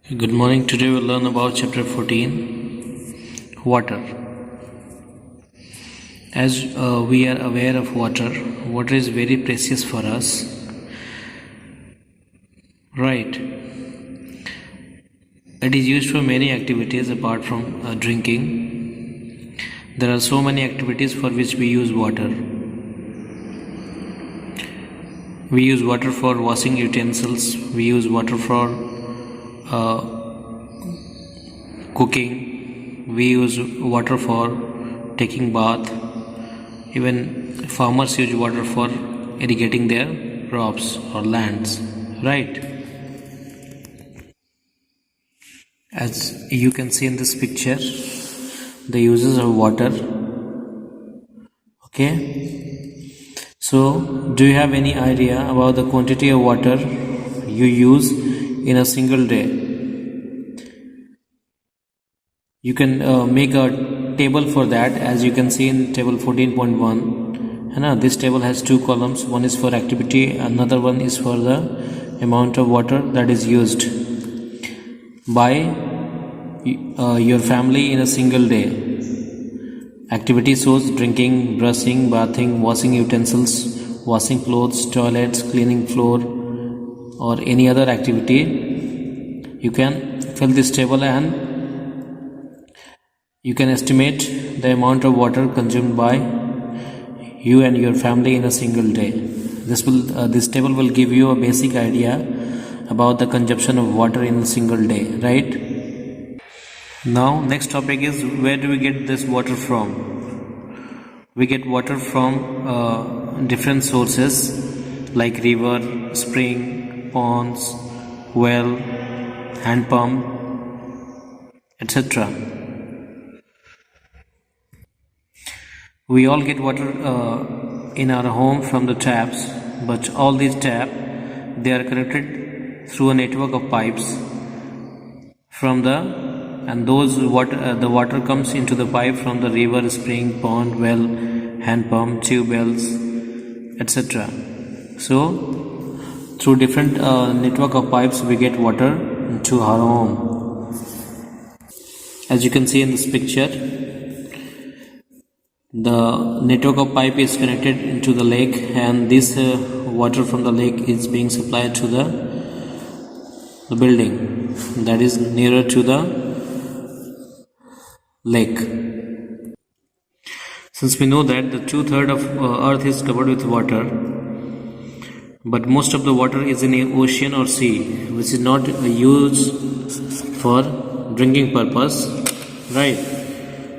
Good morning. Today we'll learn about chapter 14, water. As we are aware of water is very precious for us, right? It is used for many activities apart from drinking. There are so many activities for which we use water. We use water for washing utensils, we use water for cooking, we use water for taking bath. Even farmers use water for irrigating their crops or lands, right? As you can see in this picture, the uses of water. Okay, so do you have any idea about the quantity of water you use in a single day? You can make a table for that, as you can see in table 14.1. This table has two columns. One is for activity, another one is for the amount of water that is used by your family in a single day. Activity shows drinking, brushing, bathing, washing utensils, washing clothes, toilets, cleaning floor, or any other activity. You can fill this table and you can estimate the amount of water consumed by you and your family in a single day. This table will give you a basic idea about the consumption of water in a single day, right? Now, next topic is, where do we get this water from? We get water from different sources like river, spring, ponds, well, hand pump, etc. We all get water in our home from the taps, but all these taps, they are connected through a network of pipes the water comes into the pipe from the river, spring, pond, well, hand pump, tube wells, etc. So through different network of pipes we get water into our home. As you can see in this picture, the network of pipe is connected into the lake, and this water from the lake is being supplied to the building that is nearer to the lake. Since we know that the 2/3 of earth is covered with water, but most of the water is in the ocean or sea, which is not used for drinking purpose, right?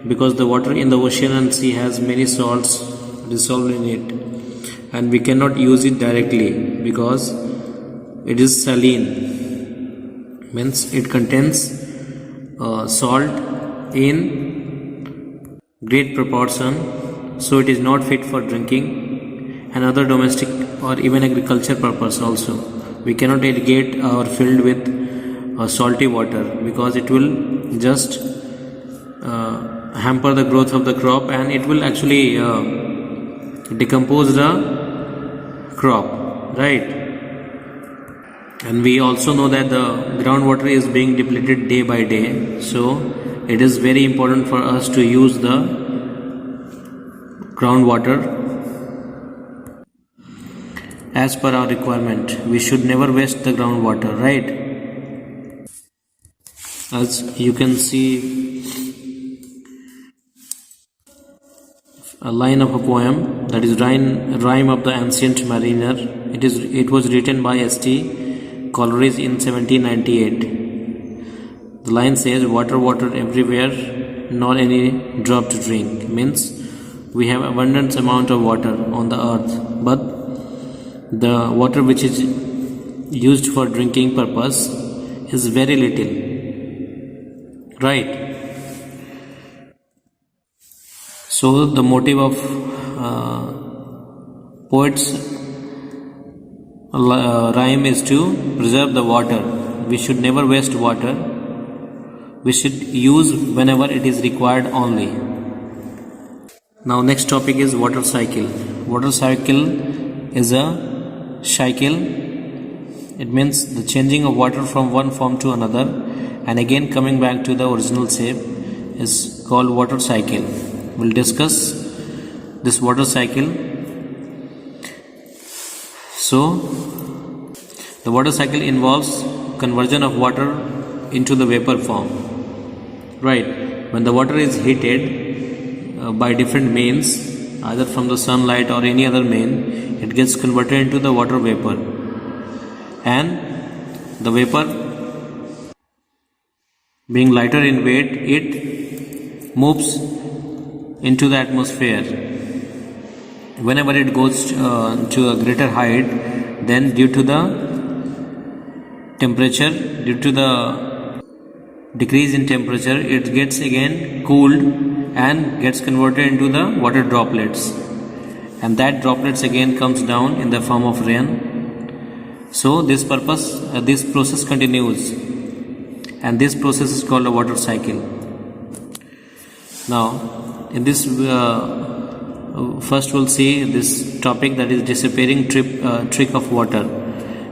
Because the water in the ocean and sea has many salts dissolved in it, and we cannot use it directly because it is saline, means it contains salt in great proportion, so it is not fit for drinking and other domestic or even agriculture purpose also. We cannot irrigate our field with salty water because it will just hamper the growth of the crop, and it will actually decompose the crop, right? And we also know that the groundwater is being depleted day by day, so it is very important for us to use the groundwater as per our requirement. We should never waste the groundwater, right? As you can see a line of a poem, that is Rhyme of the Ancient Mariner. It was written by St. Coleridge in 1798. The line says, "Water, water everywhere, nor any drop to drink." Means we have abundant amount of water on the earth, but the water which is used for drinking purpose is very little, right? So the motive of poets' rhyme is to preserve the water. We should never waste water. We should use whenever it is required only. Now next topic is water cycle. Water cycle is a cycle It means the changing of water from one form to another and again coming back to the original shape is called water cycle. We'll discuss this water cycle. So the water cycle involves conversion of water into the vapor form, right? When the water is heated by different means, either from the sunlight or any other mean, it gets converted into the water vapor, and the vapor being lighter in weight, it moves into the atmosphere. Whenever it goes to a greater height, then due to the temperature, due to the decrease in temperature, it gets again cooled and gets converted into the water droplets, and that droplets again comes down in the form of rain. So this process continues, and this process is called a water cycle. Now in this first we'll see this topic, that is disappearing trick of water.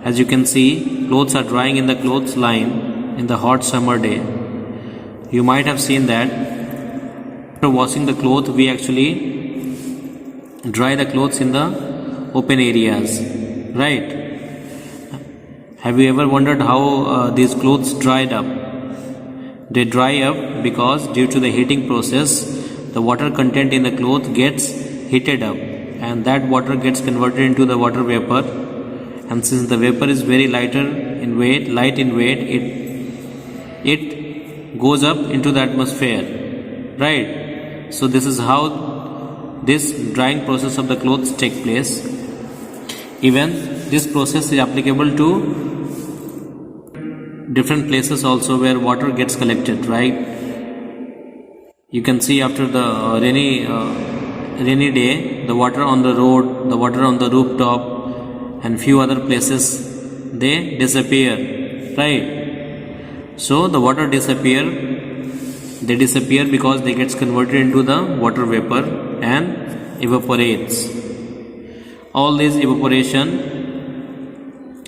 As you can see, clothes are drying in the clothes line in the hot summer day. You might have seen that after washing the clothes, we actually dry the clothes in the open areas, right? Have you ever wondered how these clothes dried up? They dry up because due to the heating process, the water content in the cloth gets heated up, and that water gets converted into the water vapor. And since the vapor is very light in weight, it goes up into the atmosphere, right? So this is how this drying process of the clothes take place. Even this process is applicable to different places also where water gets collected, right? You can see after the rainy day, the water on the road, the water on the rooftop, and few other places, they disappear, right? So the water they disappear because they gets converted into the water vapor and evaporates. All this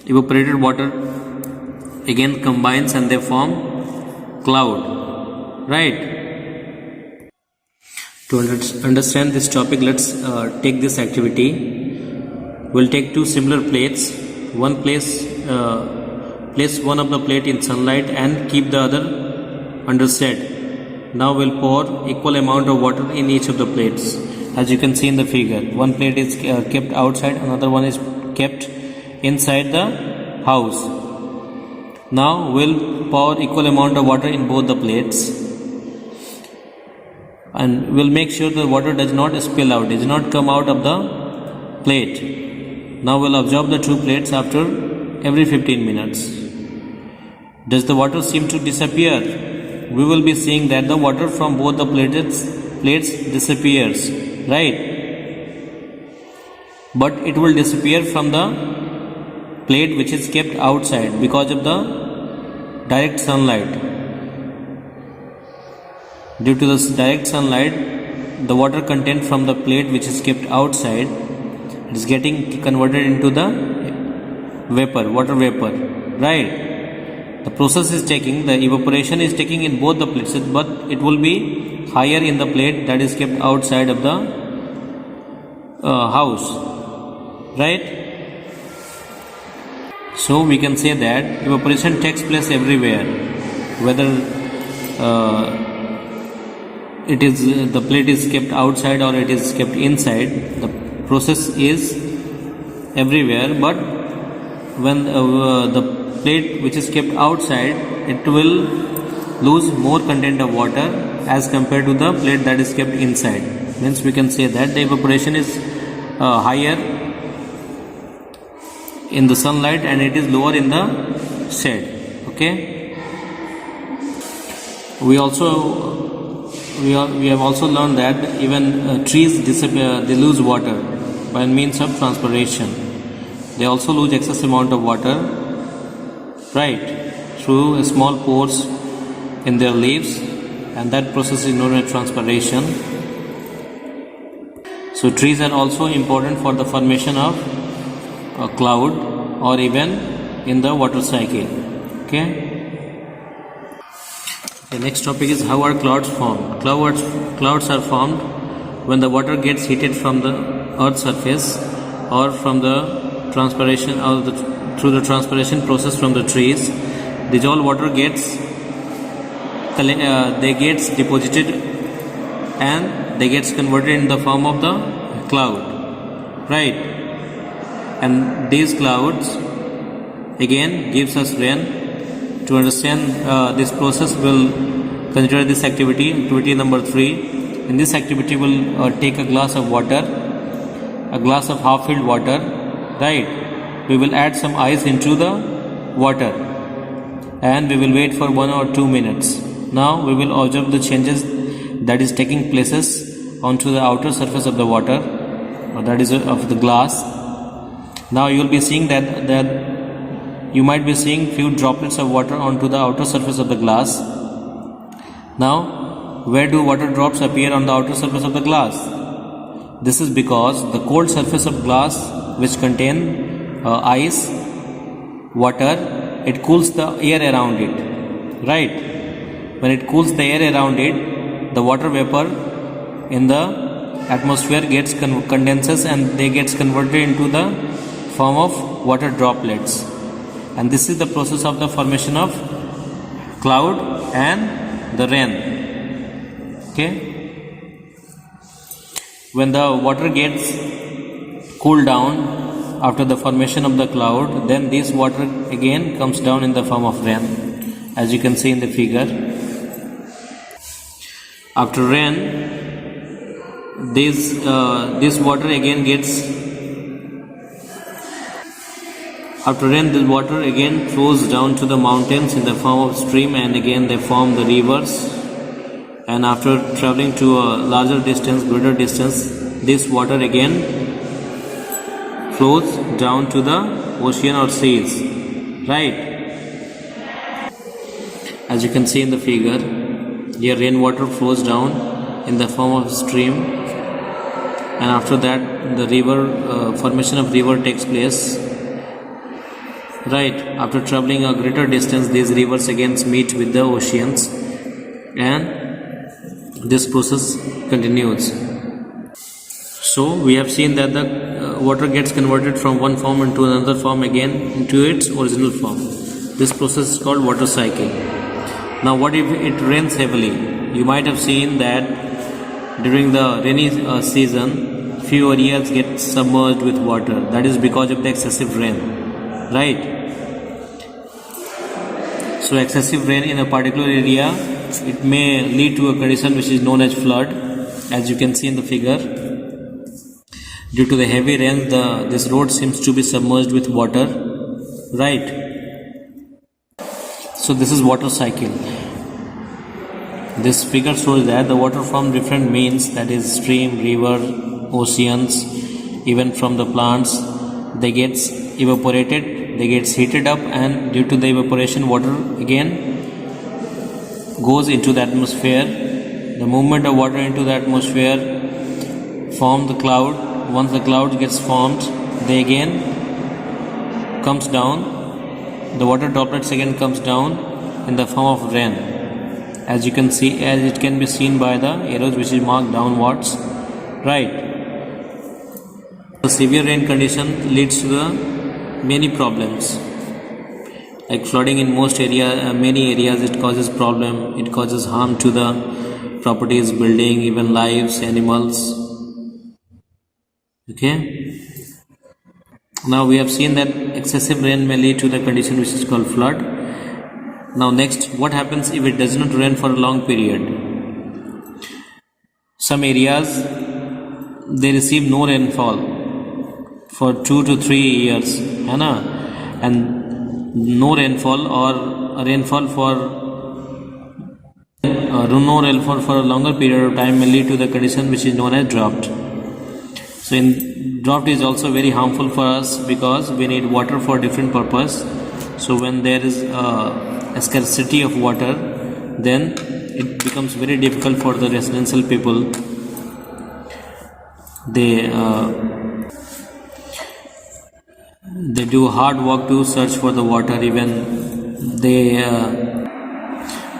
evaporated water again combines and they form cloud, right? To understand this topic, let's take this activity. We'll take two similar plates. Place one of the plate in sunlight and keep the other under shade. Now we'll pour equal amount of water in each of the plates. As you can see in the figure, one plate is kept outside, another one is kept inside the house. Now we'll pour equal amount of water in both the plates, and we'll make sure the water does not spill out, does not come out of the plate. Now we'll observe the two plates after every 15 minutes. Does the water seem to disappear? We will be seeing that the water from both the plates disappears, right? But it will disappear from the plate which is kept outside because of the direct sunlight. Due to this direct sunlight, the water content from the plate which is kept outside is getting converted into the water vapor, right? The process is taking, the evaporation is taking in both the plates, but it will be higher in the plate that is kept outside of the house, right? So we can say that evaporation takes place everywhere, whether the plate is kept outside or it is kept inside. The process is everywhere, but when the plate which is kept outside, it will lose more content of water as compared to the plate that is kept inside. Means we can say that the evaporation is higher in the sunlight and it is lower in the shade. Okay. We have also learned that even trees disappear, they lose water by means of transpiration. They also lose excess amount of water, right, through small pores in their leaves, and that process is known as transpiration. So trees are also important for the formation of a cloud or even in the water cycle. Okay. The next topic is how are clouds formed. Clouds are formed when the water gets heated from the earth's surface or from the transpiration or through the transpiration process from the trees. Dissolved water gets deposited and they gets converted in the form of the cloud, right? And these clouds again gives us rain. To understand this process, we'll consider this activity number 3. In this activity, we'll take a glass of water, a glass of half-filled water, right? We will add some ice into the water and we will wait for 1 or 2 minutes. Now we will observe the changes that is taking places onto the outer surface of the water, or that is of the glass. Now you will be seeing that you might be seeing few droplets of water onto the outer surface of the glass. Now, where do water drops appear on the outer surface of the glass? This is because the cold surface of glass, which contain ice, water, it cools the air around it, right? When it cools the air around it, the water vapor in the atmosphere gets condenses and they gets converted into the form of water droplets. And this is the process of the formation of cloud and the rain. Okay. When the water gets cooled down after the formation of the cloud, then this water again comes down in the form of rain, as you can see in the figure. After rain, this water again gets After rain, this water again flows down to the mountains in the form of stream, and again they form the rivers. And after traveling to a larger distance, greater distance, this water again flows down to the ocean or seas, right? As you can see in the figure, here rainwater flows down in the form of stream, and after that the river formation of river takes place. Right, after traveling a greater distance, these rivers again meet with the oceans and this process continues. So we have seen that the water gets converted from one form into another form again into its original form. This process is called water cycle. Now what if it rains heavily? You might have seen that during the rainy season, few areas get submerged with water. That is because of the excessive rain, right? So excessive rain in a particular area, it may lead to a condition which is known as flood, as you can see in the figure. Due to the heavy rain, this road seems to be submerged with water, right? So this is water cycle. This figure shows that the water from different means, that is stream, river, oceans, even from the plants, they gets evaporated. They gets heated up, and due to the evaporation, water again goes into the atmosphere. The movement of water into the atmosphere form the cloud. Once the cloud gets formed, they again comes down. The water droplets again comes down in the form of rain. As you can see, as it can be seen by the arrows which is marked downwards, right? The severe rain condition leads to the many problems, like flooding in many areas. It causes problem, it causes harm to the properties, building, even lives, animals. Okay, now we have seen that excessive rain may lead to the condition which is called flood. Now next, what happens if it does not rain for a long period? Some areas, they receive no rainfall for 2 to 3 years, and no rainfall or rainfall for a longer period of time may lead to the condition which is known as drought. So drought is also very harmful for us because we need water for different purpose. So when there is a scarcity of water, then it becomes very difficult for the residential people. They do hard work to search for the water. Even they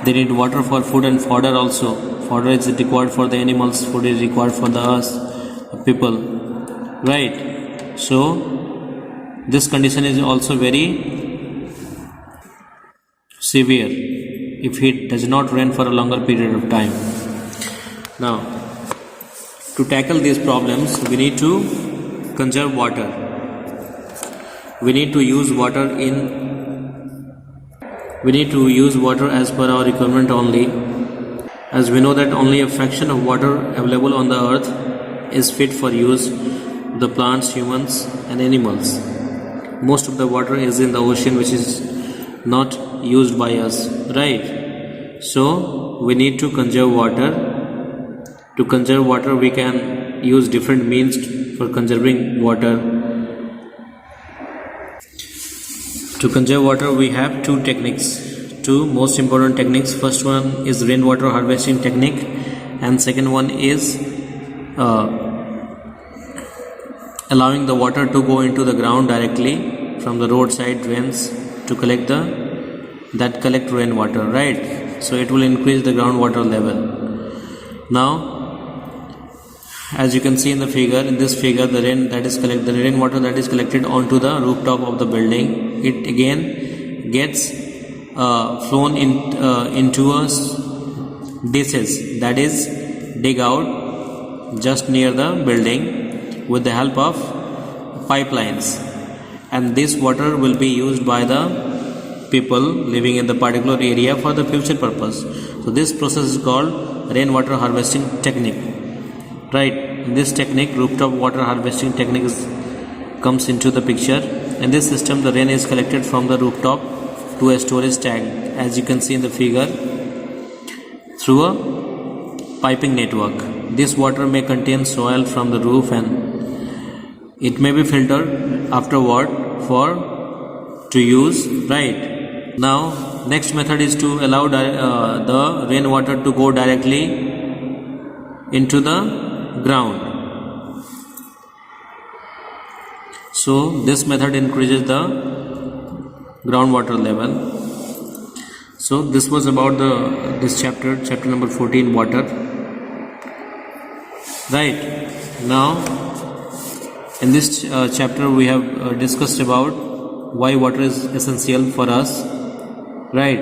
They need water for food and fodder also. Fodder is required for the animals, food is required for the us people, right? So this condition is also very severe if it does not rain for a longer period of time. Now, to tackle these problems, we need to conserve water. We need to use water as per our requirement only, as we know that only a fraction of water available on the earth is fit for use the plants, humans and animals. Most of the water is in the ocean, which is not used by us, right? So we need to conserve water. To conserve water, we can use different means for conserving water. To conserve water, we have two most important techniques. First one is rainwater harvesting technique, and second one is allowing the water to go into the ground directly from the roadside drains to collect rainwater, right? So it will increase the groundwater level. Now, as you can see in this figure, the rainwater that is collected onto the rooftop of the building, it again gets flown into a dishes that is dig out just near the building with the help of pipelines, and this water will be used by the people living in the particular area for the future purpose. So this process is called rainwater harvesting technique, right? In this technique, rooftop water harvesting technique comes into the picture. In this system, the rain is collected from the rooftop to a storage tank, as you can see in the figure, through a piping network. This water may contain soil from the roof and it may be filtered afterward to use, right? Now, next method is to allow the rainwater to go directly into the ground. So this method increases the groundwater level. So this was about this chapter number 14, water, right? Now in this chapter we have discussed about why water is essential for us, right?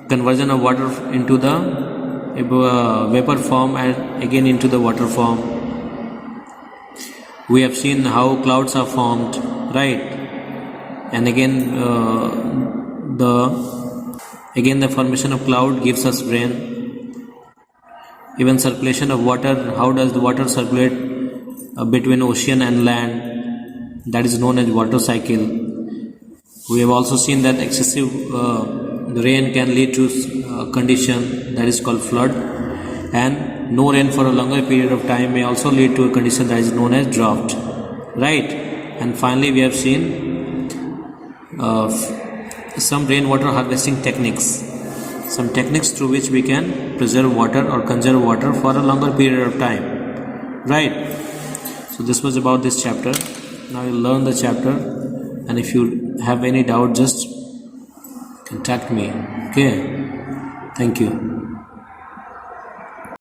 Conversion of water into the vapor form and again into the water form. We have seen how clouds are formed, right? And again the formation of cloud gives us rain. Even circulation of water, how does the water circulate between ocean and land? That is known as water cycle. We have also seen that excessive rain can lead to a condition that is called flood, and no rain for a longer period of time may also lead to a condition that is known as drought, right? And finally, we have seen some rainwater harvesting techniques, some techniques through which we can preserve water or conserve water for a longer period of time, right? So this was about this chapter. Now you'll learn the chapter, and if you have any doubt, just contact me. Okay, thank you.